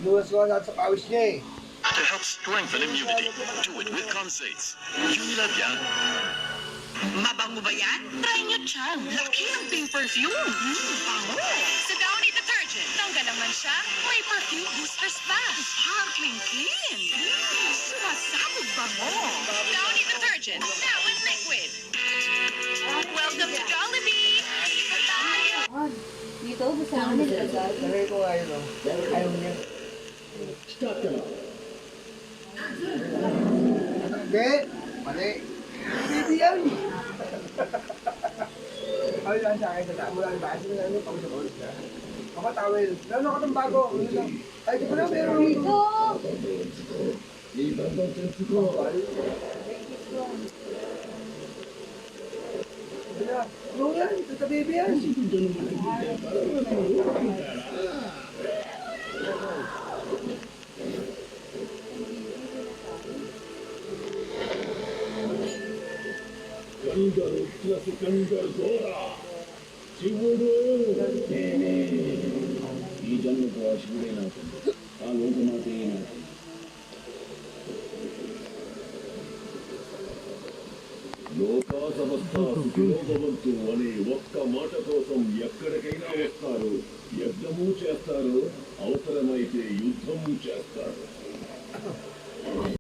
Luwas ko lahat sa pawis niya eh. To help strengthen immunity, do it with Consates. Unilab yan. Mabango ba yan? Try nyo, Chang. Laki ng pink perfume. Bango. Sa Downy detergent, tanggal ang mansya, may perfume boosters pa. Sparkling clean. Sumasabog bango. Downy detergent, now in liquid. Welcome to Jollibee! Dito, basta naman nilagay. Lagay ko nga yun o. Ayaw niya. Hindi. Mali. Hindi yan. Ayaw lang sa akin. Tama lang ba? Sige lang yung pag-support ka. Ako tawel. Lalo ka itong bago. Ay, di ko na meron. Dito! No yan. Ito sa baby yan. Kangaroo plus Kangaroo. Shiburu. ಈ ಜನ್ಮಕ್ಕೂ ಆ ಶಿವರೇನಾಗ್ತದೆ ಆ ಲೋಕಮಾತೆ ಏನಾಗ್ತದೆ లోకా సమస్త సుఖినోభవంతు అనే ఒక్క మాట కోసం ఎక్కడికైనా వస్తారు, యజ్ఞము చేస్తారు, అవసరమైతే యుద్ధము చేస్తారు.